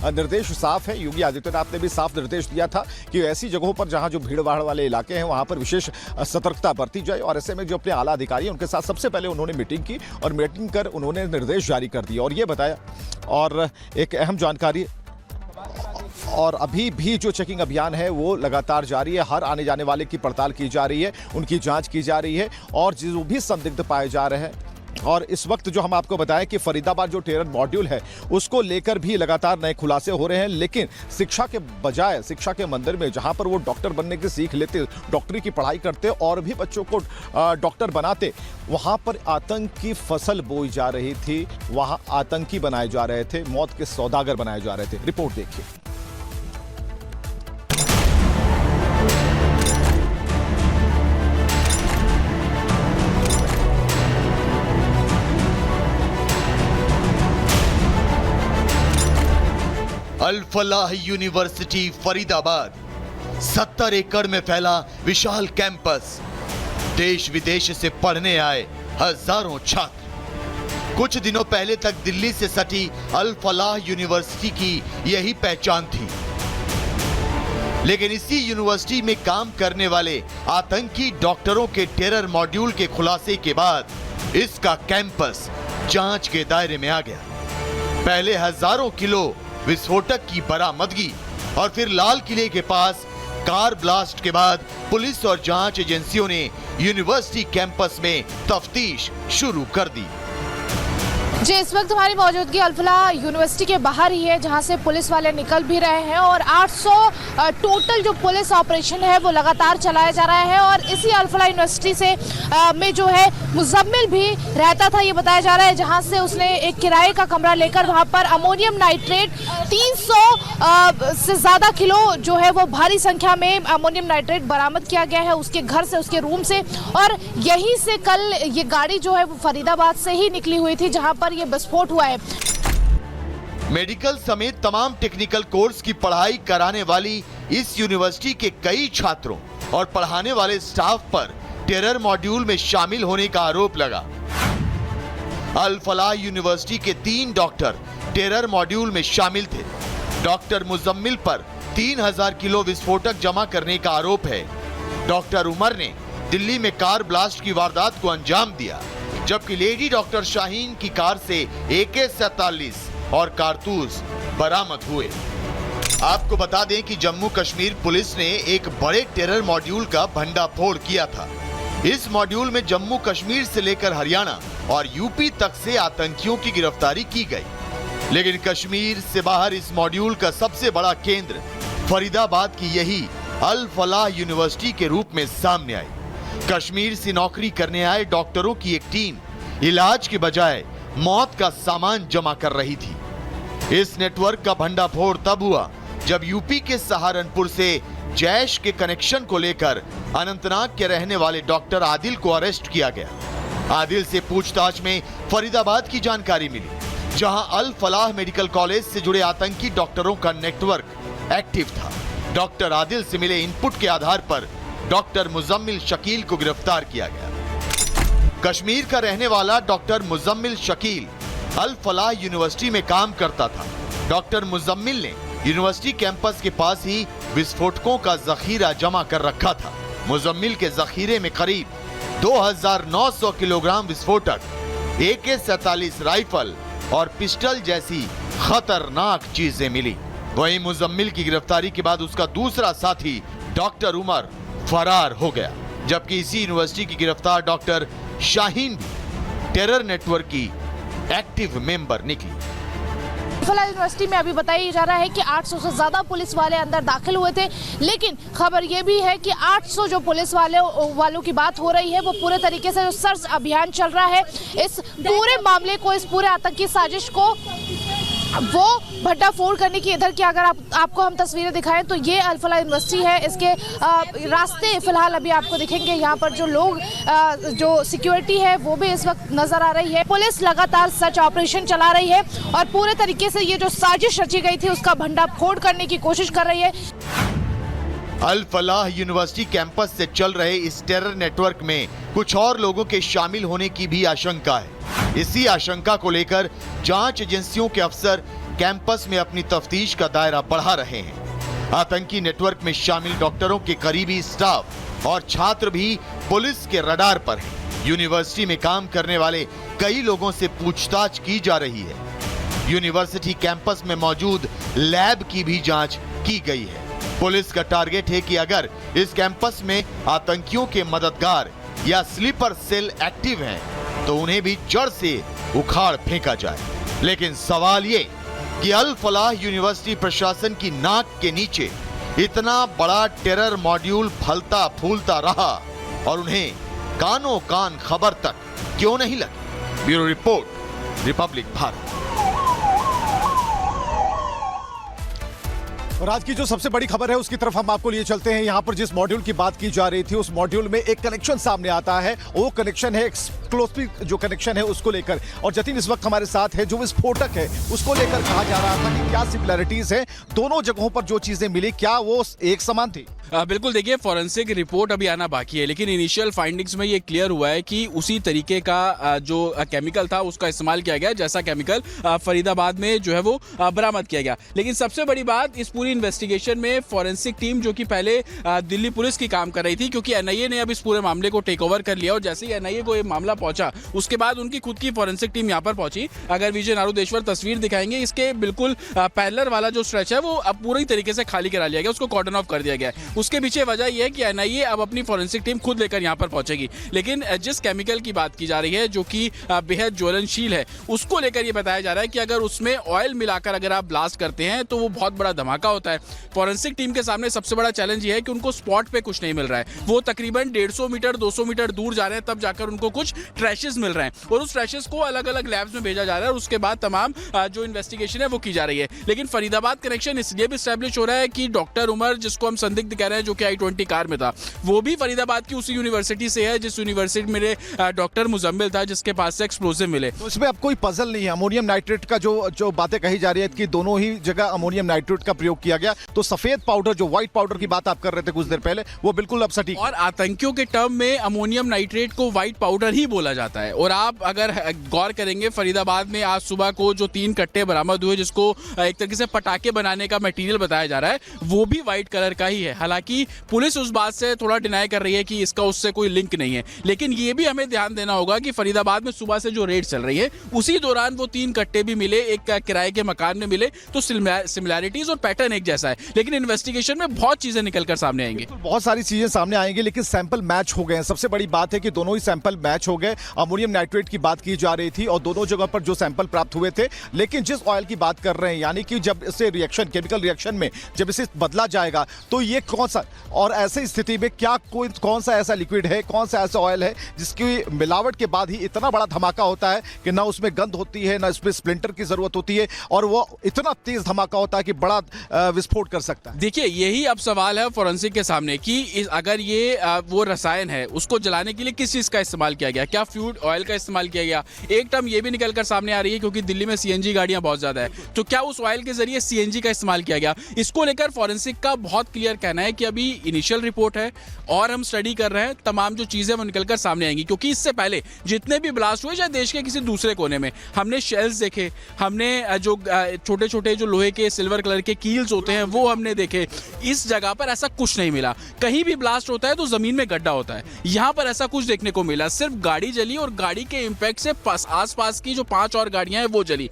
निर्देश साफ है। योगी आदित्यनाथ ने भी साफ निर्देश दिया था कि ऐसी जगहों पर जहां जो भीड़ भाड़ वाले इलाके हैं वहां पर विशेष सतर्कता बरती जाए, और ऐसे में जो अपने आला अधिकारी हैं उनके साथ सबसे पहले उन्होंने मीटिंग की और मीटिंग कर उन्होंने निर्देश जारी कर दिए और ये बताया। और एक अहम जानकारी, और अभी भी जो चेकिंग अभियान है वो लगातार जारी है। हर आने जाने वाले की पड़ताल की जा रही है, उनकी जांच की जा रही है और जो भी संदिग्ध पाए जा रहे हैं। और इस वक्त जो हम आपको बताएं कि फरीदाबाद जो टेरर मॉड्यूल है उसको लेकर भी लगातार नए खुलासे हो रहे हैं, लेकिन शिक्षा के बजाय शिक्षा के मंदिर में जहां पर वो डॉक्टर बनने की सीख लेते, डॉक्टरी की पढ़ाई करते और भी बच्चों को डॉक्टर बनाते, वहां पर आतंक की फसल बोई जा रही थी। वहां आतंकी बनाए जा रहे थे, मौत के सौदागर बनाए जा रहे थे। रिपोर्ट देखिए। अल फलाह यूनिवर्सिटी फरीदाबाद, 70 एकड़ में फैला विशाल कैंपस, देश विदेश से पढ़ने आए हजारों छात्र। कुछ दिनों पहले तक दिल्ली से सटी अल फलाह यूनिवर्सिटी की यही पहचान थी, लेकिन इसी यूनिवर्सिटी में काम करने वाले आतंकी डॉक्टरों के टेरर मॉड्यूल के खुलासे के बाद इसका कैंपस जांच के दायरे में आ गया। पहले हजारों किलो विस्फोटक की बरामदगी और फिर लाल किले के पास कार ब्लास्ट के बाद पुलिस और जांच एजेंसियों ने यूनिवर्सिटी कैंपस में तफ्तीश शुरू कर दी। जी, इस वक्त हमारी मौजूदगी अल फलाह यूनिवर्सिटी के बाहर ही है, जहां से पुलिस वाले निकल भी रहे हैं और 800 टोटल जो पुलिस ऑपरेशन है वो लगातार चलाया जा रहा है। और इसी अल फलाह यूनिवर्सिटी से में जो है मुजम्मिल भी रहता था, ये बताया जा रहा है, जहां से उसने एक किराए का कमरा लेकर वहां पर अमोनियम नाइट्रेट 300 से ज़्यादा किलो जो है वो भारी संख्या में अमोनियम नाइट्रेट बरामद किया गया है उसके घर से, उसके रूम से। और यहीं से कल ये गाड़ी जो है वो फरीदाबाद से ही निकली हुई थी जहां पर ये विस्फोट हुआ है। मेडिकल समेत तमाम टेक्निकल कोर्स की पढ़ाई कराने वाली इस यूनिवर्सिटी के कई छात्रों और पढ़ाने वाले स्टाफ पर टेरर मॉड्यूल में शामिल होने का आरोप लगा। अल फलाह यूनिवर्सिटी के 3 डॉक्टर टेरर मॉड्यूल में शामिल थे। डॉक्टर मुजम्मिल पर 3000 किलो विस्फोटक जमा करने का आरोप है। डॉक्टर उमर ने दिल्ली में कार ब्लास्ट की वारदात को अंजाम दिया, जबकि लेडी डॉक्टर शाहीन की कार से AK-47 और कारतूस बरामद हुए। आपको बता दें कि जम्मू कश्मीर पुलिस ने एक बड़े टेरर मॉड्यूल का भंडाफोड़ किया था। इस मॉड्यूल में जम्मू कश्मीर से लेकर हरियाणा और यूपी तक से आतंकियों की गिरफ्तारी की गई, लेकिन कश्मीर से बाहर इस मॉड्यूल का सबसे बड़ा केंद्र फरीदाबाद की यही अल फलाह यूनिवर्सिटी के रूप में सामने आई। कश्मीर से नौकरी करने आए डॉक्टरों की एक टीम इलाज के बजाय मौत का सामान जमा कर रही थी। इस नेटवर्क का भंडाफोड़ तब हुआ जब यूपी के सहारनपुर से जैश के कनेक्शन को लेकर अनंतनाग के रहने वाले डॉक्टर आदिल को अरेस्ट किया गया। आदिल से पूछताछ में फरीदाबाद की जानकारी मिली, जहां अल फलाह मेडिकल कॉलेज से जुड़े आतंकी डॉक्टरों का नेटवर्क एक्टिव था। डॉक्टर आदिल से मिले इनपुट के आधार पर डॉक्टर मुजम्मिल शकील को गिरफ्तार किया गया। कश्मीर का रहने वाला डॉक्टर मुजम्मिल शकील अल फलाह यूनिवर्सिटी में काम करता था। डॉक्टर मुजम्मिल ने यूनिवर्सिटी कैंपस के पास ही विस्फोटकों का जखीरा जमा कर रखा था। मुजम्मिल के जखीरे में करीब 2900 किलोग्राम विस्फोटक, AK-47 राइफल और पिस्टल जैसी खतरनाक चीजें मिली। वहीं मुजम्मिल की गिरफ्तारी के बाद उसका दूसरा साथी डॉक्टर उमर फरार हो गया, जबकि इसी यूनिवर्सिटी की गिरफ्तार डॉक्टर शाहीन भी टेरर नेटवर्क की एक्टिव मेंबर निकली। फलाह यूनिवर्सिटी में अभी बताया जा रहा है कि 800 से ज्यादा पुलिस वाले अंदर दाखिल हुए थे, लेकिन खबर ये भी है कि 800 जो पुलिस वालों की बात हो रही है वो पूरे तरीके से जो सर्च अभियान चल रहा है, इस पूरे मामले को, इस पूरे आतंकी साजिश को वो भंडाफोड़ करने की। इधर की अगर आपको हम तस्वीरें दिखाएं तो ये अल फलाह यूनिवर्सिटी है। इसके रास्ते फिलहाल अभी आपको दिखेंगे। यहाँ पर जो लोग जो सिक्योरिटी है वो भी इस वक्त नजर आ रही है। पुलिस लगातार सर्च ऑपरेशन चला रही है और पूरे तरीके से ये जो साजिश रची गई थी उसका भंडाफोड़ करने की कोशिश कर रही है। अल फलाह यूनिवर्सिटी कैंपस से चल रहे इस टेरर नेटवर्क में कुछ और लोगों के शामिल होने की भी आशंका है। इसी आशंका को लेकर जांच एजेंसियों के अफसर कैंपस में अपनी तफ्तीश का दायरा बढ़ा रहे हैं। आतंकी नेटवर्क में शामिल डॉक्टरों के करीबी स्टाफ और छात्र भी पुलिस के रडार पर हैं। यूनिवर्सिटी में काम करने वाले कई लोगों से पूछताछ की जा रही है। यूनिवर्सिटी कैंपस में मौजूद लैब की भी जांच की गई है। पुलिस का टारगेट है कि अगर इस कैंपस में आतंकियों के मददगार या स्लीपर सेल एक्टिव हैं, तो उन्हें भी जड़ से उखाड़ फेंका जाए। लेकिन सवाल ये कि अल फलाह यूनिवर्सिटी प्रशासन की नाक के नीचे इतना बड़ा टेरर मॉड्यूल फलता फूलता रहा और उन्हें कानों कान खबर तक क्यों नहीं लगी। Bureau report, Republic Bharat. और आज की जो सबसे बड़ी खबर है उसकी तरफ हम आपको लिए चलते हैं। यहाँ पर जिस मॉड्यूल की बात की जा रही थी उस मॉड्यूल में एक कनेक्शन सामने आता है। वो कनेक्शन है एक्सप्लोसिव जो कनेक्शन है उसको लेकर, और जतिन इस वक्त हमारे साथ है। जो विस्फोटक है उसको लेकर कहा जा रहा था कि क्या सिमिलरिटीज है दोनों जगहों पर, जो चीजें मिली क्या वो एक समान थी? बिल्कुल, देखिए फॉरेंसिक रिपोर्ट अभी आना बाकी है, लेकिन इनिशियल फाइंडिंग्स में ये क्लियर हुआ है कि उसी तरीके का जो केमिकल था उसका इस्तेमाल किया गया जैसा केमिकल फरीदाबाद में जो है वो बरामद किया गया। लेकिन सबसे बड़ी बात, इस पूरी इन्वेस्टिगेशन में फॉरेंसिक टीम जो कि पहले दिल्ली पुलिस की काम कर रही थी, क्योंकि एनआईए ने अब इस पूरे मामले को टेक ओवर कर लिया और जैसे ही एनआईए को ये मामला पहुंचा उसके बाद उनकी खुद की फॉरेंसिक टीम यहाँ पर पहुंची। अगर विजय नारुदेश्वर तस्वीर दिखाएंगे, इसके बिल्कुल पैरेलल वाला जो स्ट्रेच है वो अब पूरी तरीके से खाली करा लिया गया, उसको कॉर्डन ऑफ कर दिया गया। उसके पीछे वजह यह है कि एनआईए अब अपनी फॉरेंसिक टीम खुद लेकर यहां पर पहुंचेगी। लेकिन जिस केमिकल की बात की जा रही है जो कि बेहद ज्वलनशील है, उसको लेकर यह बताया जा रहा है कि अगर उसमें ऑयल मिलाकर अगर आप ब्लास्ट करते हैं तो वो बहुत बड़ा धमाका होता है। फॉरेंसिक टीम के सामने सबसे बड़ा चैलेंज यह है कि उनको स्पॉट पे कुछ नहीं मिल रहा है। वो तकरीबन 150 मीटर 200 मीटर दूर जा रहे हैं, तब जाकर उनको कुछ ट्रैशेस मिल रहे हैं और उस ट्रैशेस को अलग अलग लैब्स में भेजा जा रहा है और उसके बाद तमाम जो इन्वेस्टिगेशन है वो की जा रही है। लेकिन फरीदाबाद कनेक्शन इसलिए भी स्टैब्लिश हो रहा है कि डॉक्टर उमर, जिसको हम संदिग्ध कह रहे हैं, जो कि I-20 कार में था, वो भी फरीदाबाद की उसी यूनिवर्सिटी से है जिस यूनिवर्सिटी में डॉक्टर मुजम्मिल था, जिसके पास से एक्सप्लोसिव मिले। तो इसमें अब कोई पजल नहीं है। अमोनियम नाइट्रेट का जो बातें कही जा रही है कि दोनों ही जगह अमोनियम नाइट्रेट का प्रयोग किया गया, तो सफेद पाउडर, जो व्हाइट पाउडर की बात आप कर रहे थे कुछ देर पहले, वो बिल्कुल अब सटीक। और आतंकियों के टर्म में अमोनियम नाइट्रेट को व्हाइट पाउडर ही बोला जाता है। और आप अगर गौर करेंगे, फरीदाबाद में आज सुबह को जो 3 कट्टे बरामद हुए जिसको एक तरीके से पटाखे बनाने का मटेरियल बताया जा रहा है, वो भी व्हाइट कलर का ही है। हालांकि पुलिस उस बात से थोड़ा डिनाई कर रही है कि इसका उससे कोई लिंक नहीं है, लेकिन ये भी हमें ध्यान देना होगा कि फरीदाबाद में सुबह से जो रेड चल रही है उसी दौरान वो 3 कट्टे भी मिले, एक किराए के मकान में मिले, तो सिमिलैरिटीज और पैटर्न एक जैसा है। लेकिन इन्वेस्टिगेशन में बहुत चीजें निकलकर सामने आएंगी, बहुत सारी चीजें सामने आएंगी, लेकिन सैंपल मैच हो गए हैं। सबसे बड़ी बात है कि दोनों ही सैंपल मैच हो गए। अमोनियम नाइट्रेट की बात की जा रही थी और दोनों जगह पर जो सैंपल प्राप्त हुए थे, लेकिन जिस ऑयल की बात कर रहे हैं, यानी कि जब इसे रिएक्शन, केमिकल रिएक्शन में जब इसे बदला जाएगा तो ये कौन सा, और ऐसी स्थिति में क्या कौन सा ऐसा लिक्विड है, कौन सा ऐसा ऑयल है जिसकी मिलावट के बाद ही इतना बड़ा धमाका होता है कि ना उसमें गंध होती है, ना इसमें स्प्लिंटर की जरूरत होती है, और वो इतना तेज धमाका होता है कि बड़ा विस्फोट कर सकता है। देखिए, यही अब सवाल है फॉरेंसिक के सामने कि अगर ये वो रसायन है उसको जलाने के लिए किस चीज का इस्तेमाल किया गया, क्या फ्यूड ऑयल का इस्तेमाल किया गया। एक टर्म ये भी निकलकर सामने आ रही है क्योंकि दिल्ली में सीएनजी गाड़ियां बहुत ज्यादा है, तो क्या उस ऑयल के जरिए सीएनजी का इस्तेमाल किया गया। इसको लेकर फॉरेंसिक का बहुत क्लियर कहना है कि अभी इनिशियल रिपोर्ट है और हम स्टडी कर रहे हैं, तमाम जो चीजें वो निकलकर सामने आएंगी। क्योंकि इससे पहले जितने भी ब्लास्ट हुए, चाहे देश के किसी दूसरे कोने में, हमने शेल्स देखे, हमने जो छोटे छोटे जो लोहे के सिल्वर कलर के कील्स होते हैं वो हमने देखे। इस जगह पर ऐसा कुछ नहीं मिला। कहीं भी ब्लास्ट होता है तो जमीन में गड्ढा होता है, यहां पर ऐसा कुछ देखने को मिला। सिर्फ गाड़ी जली और गाड़ी के इंपैक्ट से आसपास की जो 5 और गाड़ियां हैं वो जली,